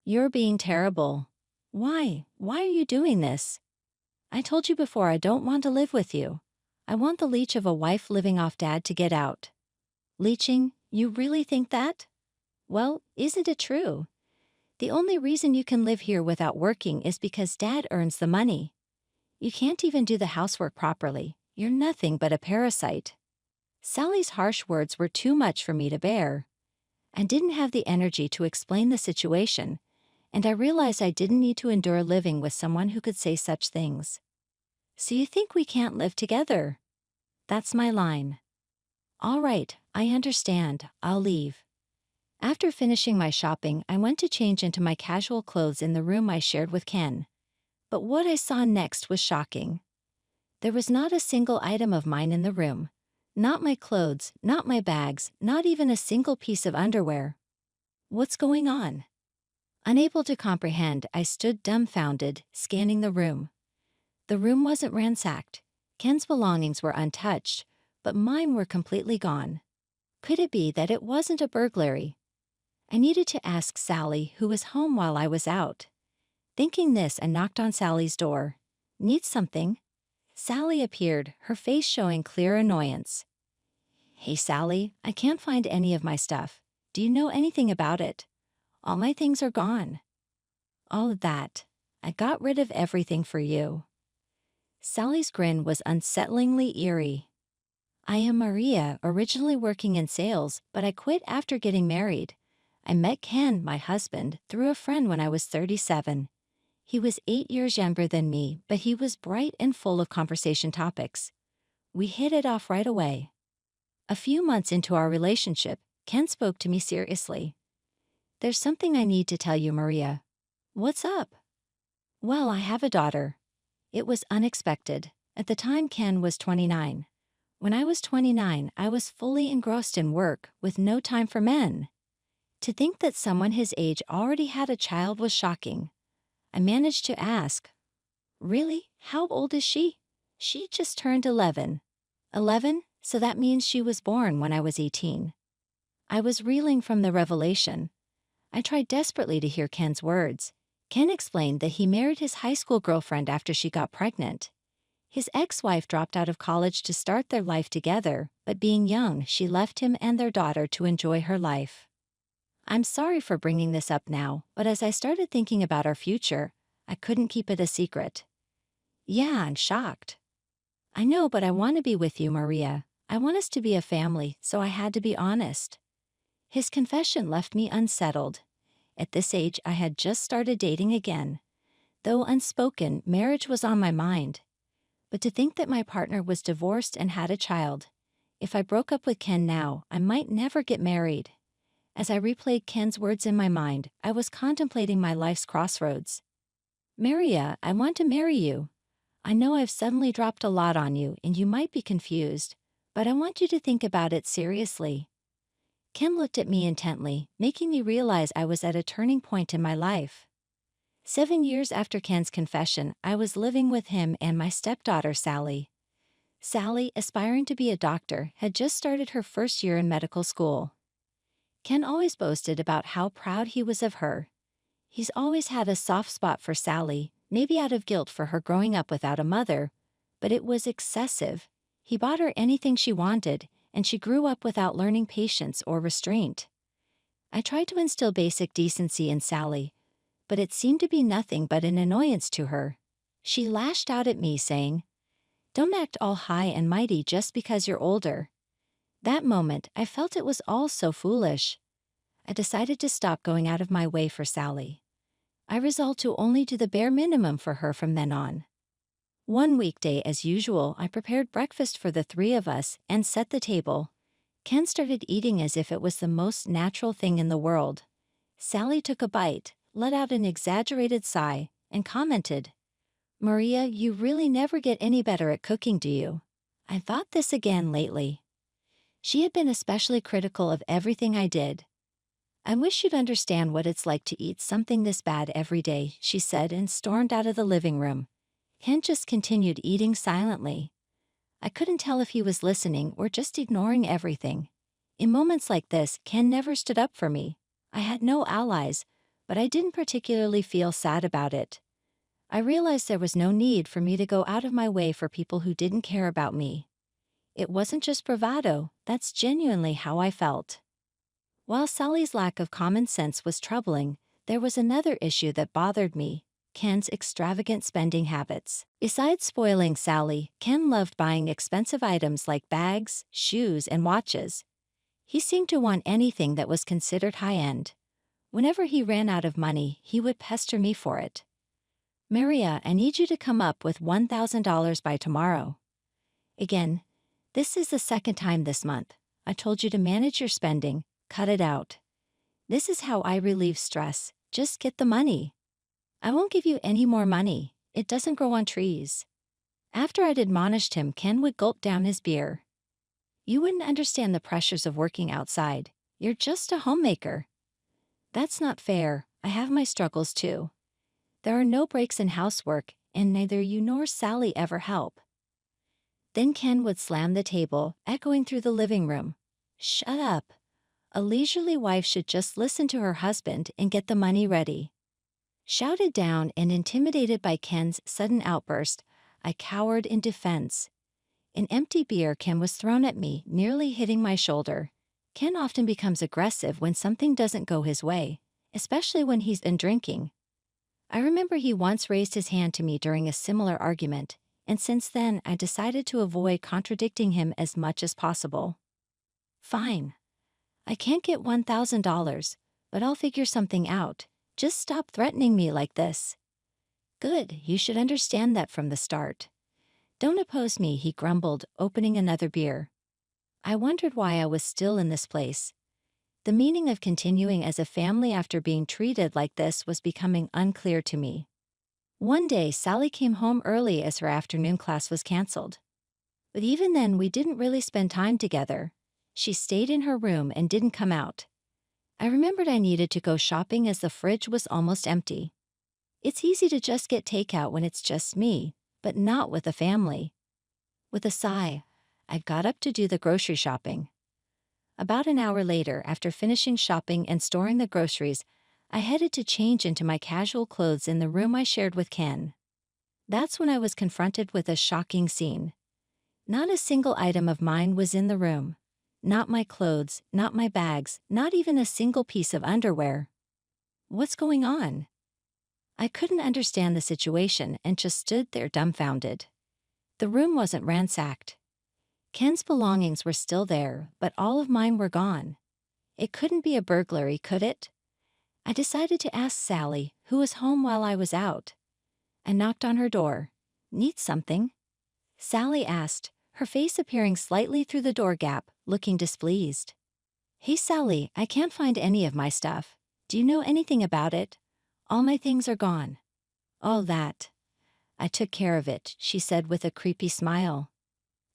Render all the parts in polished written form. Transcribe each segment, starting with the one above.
You're being terrible. Why? Why are you doing this? I told you before I don't want to live with you. I want the leech of a wife living off dad to get out. Leeching? You really think that? Well, isn't it true? The only reason you can live here without working is because dad earns the money. You can't even do the housework properly. You're nothing but a parasite. Sally's harsh words were too much for me to bear. I didn't have the energy to explain the situation, and I realized I didn't need to endure living with someone who could say such things. So you think we can't live together? That's my line. All right, I understand. I'll leave. After finishing my shopping, I went to change into my casual clothes in the room I shared with Ken. But what I saw next was shocking. There was not a single item of mine in the room. Not my clothes, not my bags, not even a single piece of underwear. What's going on? Unable to comprehend, I stood dumbfounded, scanning the room. The room wasn't ransacked. Ken's belongings were untouched, but mine were completely gone. Could it be that it wasn't a burglary? I needed to ask Sally, who was home while I was out. Thinking this, I knocked on Sally's door. Need something? Sally appeared, her face showing clear annoyance. Hey Sally, I can't find any of my stuff. Do you know anything about it? All my things are gone. All of that. I got rid of everything for you. Sally's grin was unsettlingly eerie. I am Maria, originally working in sales, but I quit after getting married. I met Ken, my husband, through a friend when I was 37. He was 8 years younger than me, but he was bright and full of conversation topics. We hit it off right away. A few months into our relationship, Ken spoke to me seriously. There's something I need to tell you, Maria. What's up? Well, I have a daughter. It was unexpected. At the time, Ken was 29. When I was 29, I was fully engrossed in work, with no time for men. To think that someone his age already had a child was shocking. I managed to ask, Really? How old is she? She just turned 11. 11? So that means she was born when I was 18. I was reeling from the revelation. I tried desperately to hear Ken's words. Ken explained that he married his high school girlfriend after she got pregnant. His ex-wife dropped out of college to start their life together, but being young, she left him and their daughter to enjoy her life. I'm sorry for bringing this up now, but as I started thinking about our future, I couldn't keep it a secret. Yeah, I'm shocked. I know, but I want to be with you, Maria. I want us to be a family, so I had to be honest. His confession left me unsettled. At this age, I had just started dating again. Though unspoken, marriage was on my mind. But to think that my partner was divorced and had a child. If I broke up with Ken now, I might never get married. As I replayed Ken's words in my mind, I was contemplating my life's crossroads. Maria, I want to marry you. I know I've suddenly dropped a lot on you and you might be confused, but I want you to think about it seriously. Ken looked at me intently, making me realize I was at a turning point in my life. 7 years after Ken's confession, I was living with him and my stepdaughter, Sally. Sally, aspiring to be a doctor, had just started her first year in medical school. Ken always boasted about how proud he was of her. He's always had a soft spot for Sally, maybe out of guilt for her growing up without a mother, but it was excessive. He bought her anything she wanted, and she grew up without learning patience or restraint. I tried to instill basic decency in Sally, but it seemed to be nothing but an annoyance to her. She lashed out at me, saying, "Don't act all high and mighty just because you're older." That moment, I felt it was all so foolish. I decided to stop going out of my way for Sally. I resolved to only do the bare minimum for her from then on. One weekday, as usual, I prepared breakfast for the three of us and set the table. Ken started eating as if it was the most natural thing in the world. Sally took a bite, let out an exaggerated sigh, and commented, "Maria, you really never get any better at cooking, do you? I thought this again lately." She had been especially critical of everything I did. "I wish you'd understand what it's like to eat something this bad every day," she said and stormed out of the living room. Ken just continued eating silently. I couldn't tell if he was listening or just ignoring everything. In moments like this, Ken never stood up for me. I had no allies, but I didn't particularly feel sad about it. I realized there was no need for me to go out of my way for people who didn't care about me. It wasn't just bravado, that's genuinely how I felt. While Sally's lack of common sense was troubling, there was another issue that bothered me: Ken's extravagant spending habits. Besides spoiling Sally, Ken loved buying expensive items like bags, shoes, and watches. He seemed to want anything that was considered high-end. Whenever he ran out of money, he would pester me for it. "Maria, I need you to come up with $1,000 by tomorrow." Again, "This is the second time this month. I told you to manage your spending, cut it out." This is how I relieve stress: just get the money. "I won't give you any more money. It doesn't grow on trees." After I'd admonished him, Ken would gulp down his beer. "You wouldn't understand the pressures of working outside. You're just a homemaker." "That's not fair. I have my struggles too. There are no breaks in housework, and neither you nor Sally ever help." Then Ken would slam the table, echoing through the living room. "Shut up. A leisurely wife should just listen to her husband and get the money ready." Shouted down and intimidated by Ken's sudden outburst, I cowered in defense. An empty beer can was thrown at me, nearly hitting my shoulder. Ken often becomes aggressive when something doesn't go his way, especially when he's been drinking. I remember he once raised his hand to me during a similar argument, and since then I decided to avoid contradicting him as much as possible. "Fine. I can't get $1,000, but I'll figure something out. Just stop threatening me like this." "Good, you should understand that from the start." "Don't oppose me," he grumbled, opening another beer. I wondered why I was still in this place. The meaning of continuing as a family after being treated like this was becoming unclear to me. One day, Sally came home early as her afternoon class was canceled. But even then, we didn't really spend time together. She stayed in her room and didn't come out. I remembered I needed to go shopping as the fridge was almost empty. It's easy to just get takeout when it's just me, but not with a family. With a sigh, I got up to do the grocery shopping. About an hour later, after finishing shopping and storing the groceries, I headed to change into my casual clothes in the room I shared with Ken. That's when I was confronted with a shocking scene. Not a single item of mine was in the room. Not my clothes, not my bags, not even a single piece of underwear. What's going on? I couldn't understand the situation and just stood there dumbfounded. The room wasn't ransacked. Ken's belongings were still there, but all of mine were gone. It couldn't be a burglary, could it? I decided to ask Sally, who was home while I was out. I knocked on her door. "Need something?" Sally asked, her face appearing slightly through the door gap, looking displeased. "Hey Sally, I can't find any of my stuff. Do you know anything about it? All my things are gone." "Oh, that. I took care of it," she said with a creepy smile.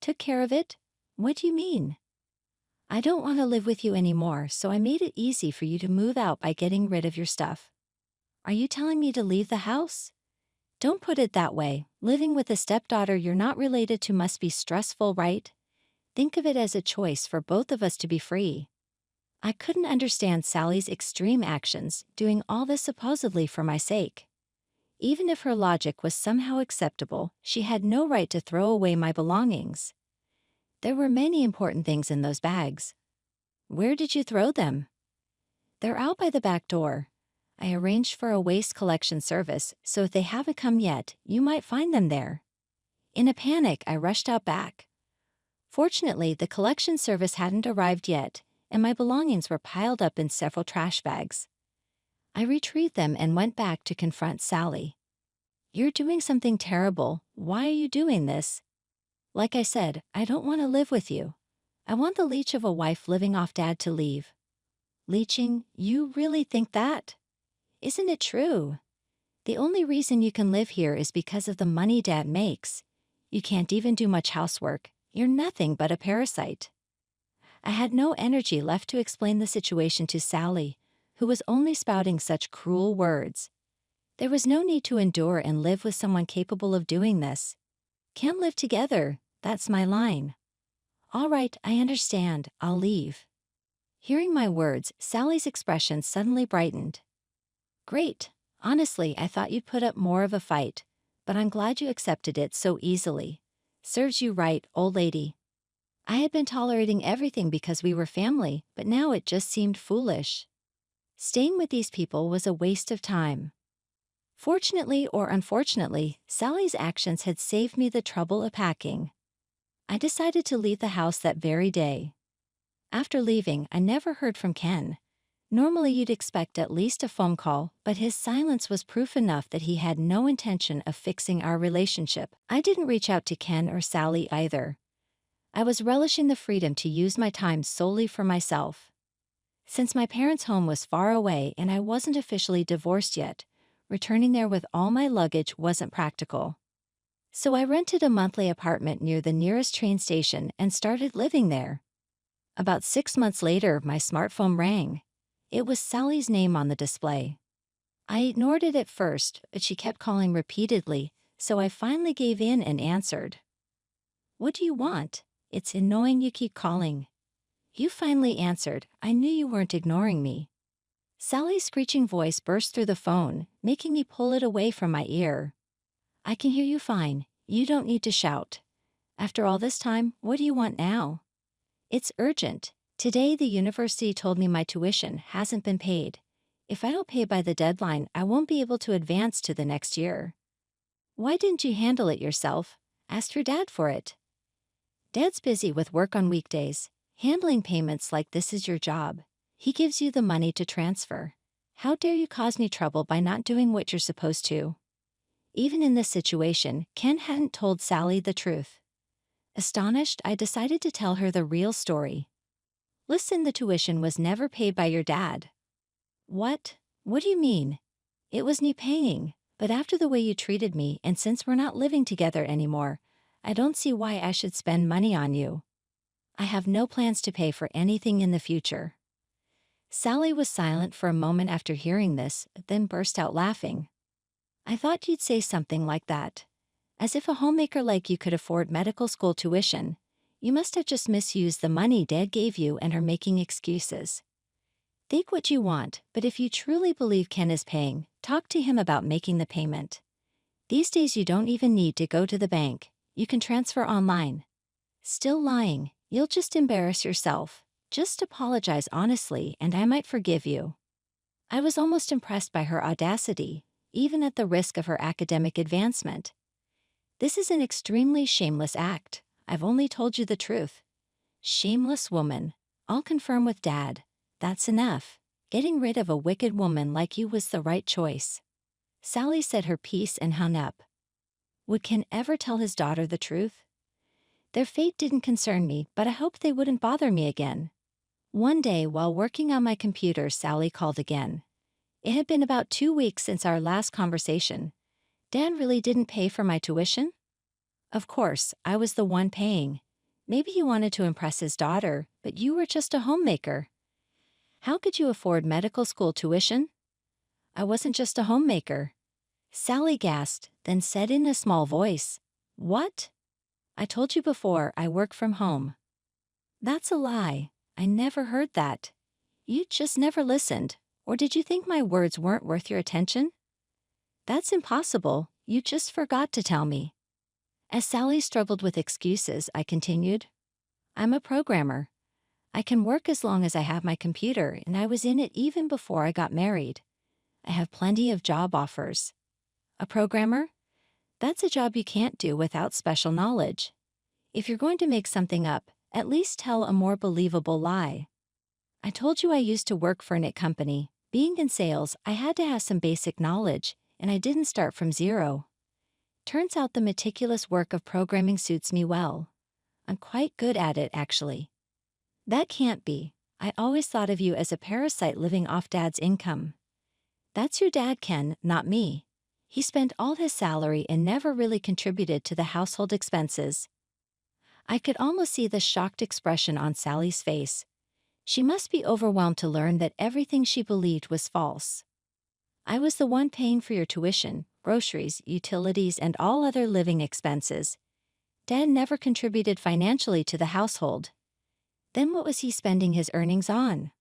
"Took care of it? What do you mean?" "I don't want to live with you anymore, so I made it easy for you to move out by getting rid of your stuff." "Are you telling me to leave the house?" "Don't put it that way. Living with a stepdaughter you're not related to must be stressful, right? Think of it as a choice for both of us to be free." I couldn't understand Sally's extreme actions, doing all this supposedly for my sake. Even if her logic was somehow acceptable, she had no right to throw away my belongings. There were many important things in those bags. "Where did you throw them?" "They're out by the back door. I arranged for a waste collection service, so if they haven't come yet, you might find them there." In a panic, I rushed out back. Fortunately, the collection service hadn't arrived yet, and my belongings were piled up in several trash bags. I retrieved them and went back to confront Sally. "You're doing something terrible. Why are you doing this?" "Like I said, I don't want to live with you. I want the leech of a wife living off Dad to leave." "Leeching? You really think that? Isn't it true? The only reason you can live here is because of the money Dad makes. You can't even do much housework. You're nothing but a parasite." I had no energy left to explain the situation to Sally, who was only spouting such cruel words. There was no need to endure and live with someone capable of doing this. "Can't live together, that's my line." "All right, I understand, I'll leave." Hearing my words, Sally's expression suddenly brightened. Great. Honestly, I thought you'd put up more of a fight, but I'm glad you accepted it so easily. Serves you right, old lady. I had been tolerating everything because we were family, but now it just seemed foolish. Staying with these people was a waste of time. Fortunately or unfortunately, Sally's actions had saved me the trouble of packing. I decided to leave the house that very day. After leaving, I never heard from Ken. Normally you'd expect at least a phone call, but his silence was proof enough that he had no intention of fixing our relationship. I didn't reach out to Ken or Sally either. I was relishing the freedom to use my time solely for myself. Since my parents' home was far away and I wasn't officially divorced yet, returning there with all my luggage wasn't practical. So I rented a monthly apartment near the nearest train station and started living there. About 6 months later, my smartphone rang. It was Sally's name on the display. I ignored it at first, but she kept calling repeatedly, so I finally gave in and answered. "What do you want? It's annoying you keep calling." "You finally answered. I knew you weren't ignoring me." Sally's screeching voice burst through the phone, making me pull it away from my ear. "I can hear you fine. You don't need to shout. After all this time, what do you want now?" "It's urgent. Today the university told me my tuition hasn't been paid. If I don't pay by the deadline, I won't be able to advance to the next year." "Why didn't you handle it yourself? Ask your dad for it." "Dad's busy with work on weekdays. Handling payments like this is your job. He gives you the money to transfer. How dare you cause me trouble by not doing what you're supposed to?" Even in this situation, Ken hadn't told Sally the truth. Astonished, I decided to tell her the real story. "Listen, the tuition was never paid by your dad." "What? What do you mean?" "It was me paying, but after the way you treated me and since we're not living together anymore, I don't see why I should spend money on you. I have no plans to pay for anything in the future." Sally was silent for a moment after hearing this, then burst out laughing. "I thought you'd say something like that. As if a homemaker like you could afford medical school tuition. You must have just misused the money Dad gave you and are making excuses. Think what you want, but if you truly believe Ken is paying, talk to him about making the payment. These days you don't even need to go to the bank. You can transfer online." "Still lying. You'll just embarrass yourself. Just apologize honestly and I might forgive you." I was almost impressed by her audacity, even at the risk of her academic advancement. "This is an extremely shameless act. I've only told you the truth." "Shameless woman. I'll confirm with Dad. That's enough. Getting rid of a wicked woman like you was the right choice." Sally said her piece and hung up. Would Ken ever tell his daughter the truth? Their fate didn't concern me, but I hoped they wouldn't bother me again. One day, while working on my computer, Sally called again. It had been about 2 weeks since our last conversation. "Dad really didn't pay for my tuition?" "Of course, I was the one paying. Maybe he wanted to impress his daughter, but you were just a homemaker. How could you afford medical school tuition?" "I wasn't just a homemaker." Sally gasped, then said in a small voice, "What?" "I told you before, I work from home." "That's a lie. I never heard that. You just never listened, or did you think my words weren't worth your attention?" "That's impossible. You just forgot to tell me." As Sally struggled with excuses, I continued, "I'm a programmer. I can work as long as I have my computer, and I was in it even before I got married. I have plenty of job offers." "A programmer? That's a job you can't do without special knowledge. If you're going to make something up, at least tell a more believable lie." "I told you I used to work for a knit company. Being in sales, I had to have some basic knowledge, and I didn't start from zero. Turns out the meticulous work of programming suits me well. I'm quite good at it, actually." "That can't be. I always thought of you as a parasite living off Dad's income." "That's your dad, Ken, not me. He spent all his salary and never really contributed to the household expenses." I could almost see the shocked expression on Sally's face. She must be overwhelmed to learn that everything she believed was false. "I was the one paying for your tuition, groceries, utilities, and all other living expenses. Dad never contributed financially to the household." "Then what was he spending his earnings on?"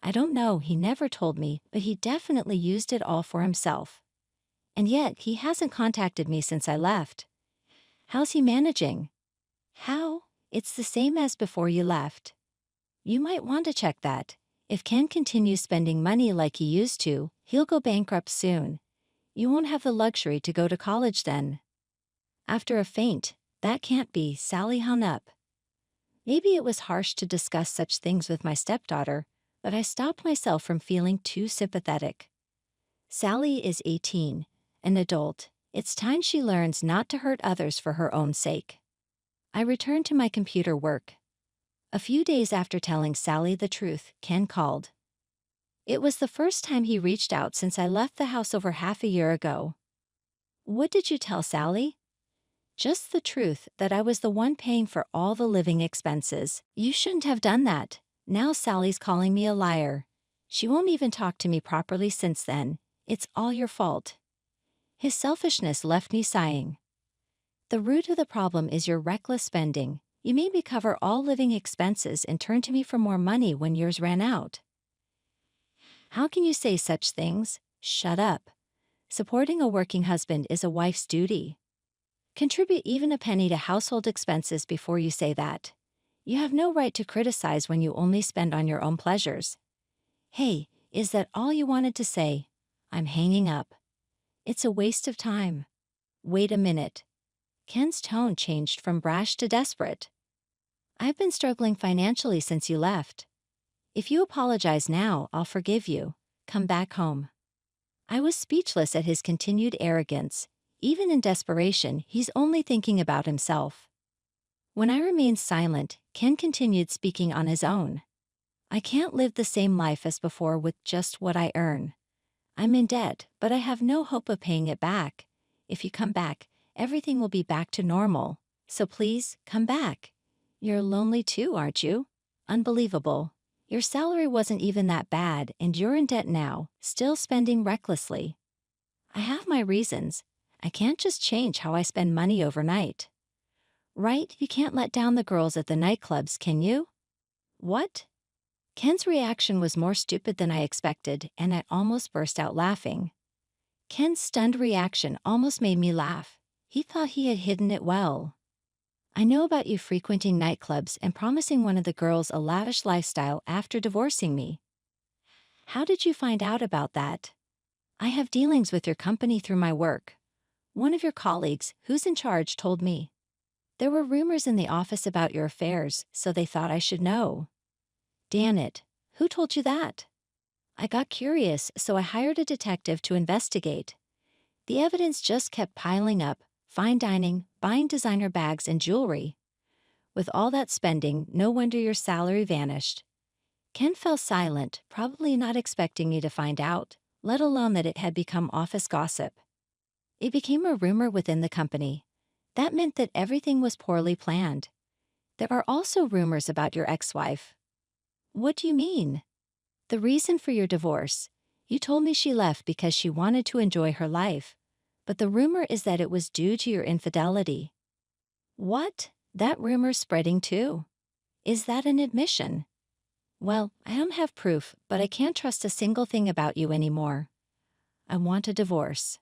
I don't know, he never told me, but he definitely used it all for himself. And yet, he hasn't contacted me since I left. How's he managing? How? It's the same as before you left. You might want to check that. If Ken continues spending money like he used to, he'll go bankrupt soon. You won't have the luxury to go to college then. After a faint, that can't be, Sally hung up. Maybe it was harsh to discuss such things with my stepdaughter, but I stopped myself from feeling too sympathetic. Sally is 18, an adult. It's time she learns not to hurt others for her own sake. I returned to my computer work. A few days after telling Sally the truth, Ken called. It was the first time he reached out since I left the house over half a year ago. What did you tell Sally? Just the truth, that I was the one paying for all the living expenses. You shouldn't have done that. Now Sally's calling me a liar. She won't even talk to me properly since then. It's all your fault. His selfishness left me sighing. The root of the problem is your reckless spending. You made me cover all living expenses and turn to me for more money when yours ran out. How can you say such things? Shut up. Supporting a working husband is a wife's duty. Contribute even a penny to household expenses before you say that. You have no right to criticize when you only spend on your own pleasures. Hey, is that all you wanted to say? I'm hanging up. It's a waste of time. Wait a minute. Ken's tone changed from brash to desperate. I've been struggling financially since you left. If you apologize now, I'll forgive you. Come back home. I was speechless at his continued arrogance. Even in desperation, he's only thinking about himself. When I remained silent, Ken continued speaking on his own. I can't live the same life as before with just what I earn. I'm in debt, but I have no hope of paying it back. If you come back, everything will be back to normal. So please, come back. You're lonely too, aren't you? Unbelievable. Your salary wasn't even that bad, and you're in debt now, still spending recklessly. I have my reasons. I can't just change how I spend money overnight. Right? You can't let down the girls at the nightclubs, can you? What? Ken's reaction was more stupid than I expected, and I almost burst out laughing. Ken's stunned reaction almost made me laugh. He thought he had hidden it well. I know about you frequenting nightclubs and promising one of the girls a lavish lifestyle after divorcing me. How did you find out about that? I have dealings with your company through my work. One of your colleagues, who's in charge, told me. There were rumors in the office about your affairs, so they thought I should know. Damn it, who told you that? I got curious, so I hired a detective to investigate. The evidence just kept piling up: fine dining, buying designer bags and jewelry. With all that spending, no wonder your salary vanished. Ken fell silent, probably not expecting me to find out, let alone that it had become office gossip. It became a rumor within the company. That meant that everything was poorly planned. There are also rumors about your ex-wife. What do you mean? The reason for your divorce. You told me she left because she wanted to enjoy her life. But the rumor is that it was due to your infidelity. What? That rumor's spreading too. Is that an admission? Well, I don't have proof, but I can't trust a single thing about you anymore. I want a divorce.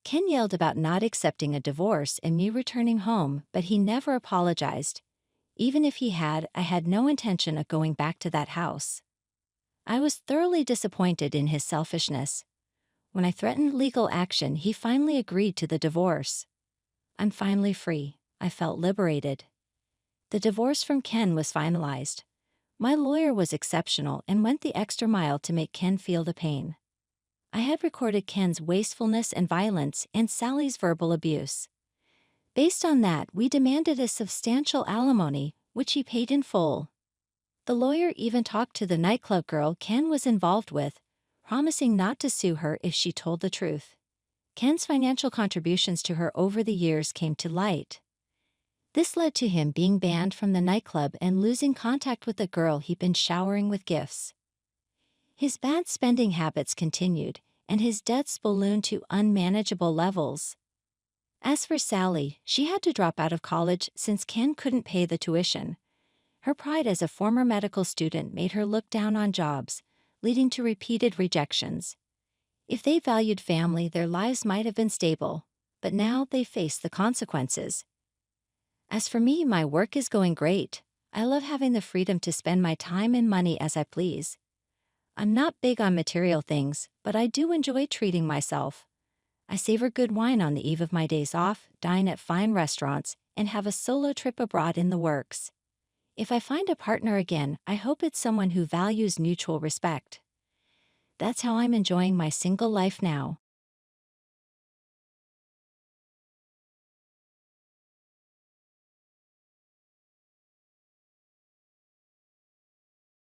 Ken yelled about not accepting a divorce and me returning home, but he never apologized. Even if he had, I had no intention of going back to that house. I was thoroughly disappointed in his selfishness. When I threatened legal action, he finally agreed to the divorce. I'm finally free. I felt liberated. The divorce from Ken was finalized. My lawyer was exceptional and went the extra mile to make Ken feel the pain. I had recorded Ken's wastefulness and violence and Sally's verbal abuse. Based on that, we demanded a substantial alimony, which he paid in full. The lawyer even talked to the nightclub girl Ken was involved with, promising not to sue her if she told the truth. Ken's financial contributions to her over the years came to light. This led to him being banned from the nightclub and losing contact with the girl he'd been showering with gifts. His bad spending habits continued, and his debts ballooned to unmanageable levels. As for Sally, she had to drop out of college since Ken couldn't pay the tuition. Her pride as a former medical student made her look down on jobs, leading to repeated rejections. If they valued family, their lives might have been stable, but now they face the consequences. As for me, my work is going great. I love having the freedom to spend my time and money as I please. I'm not big on material things, but I do enjoy treating myself. I savor good wine on the eve of my days off, dine at fine restaurants, and have a solo trip abroad in the works. If I find a partner again, I hope it's someone who values mutual respect. That's how I'm enjoying my single life now.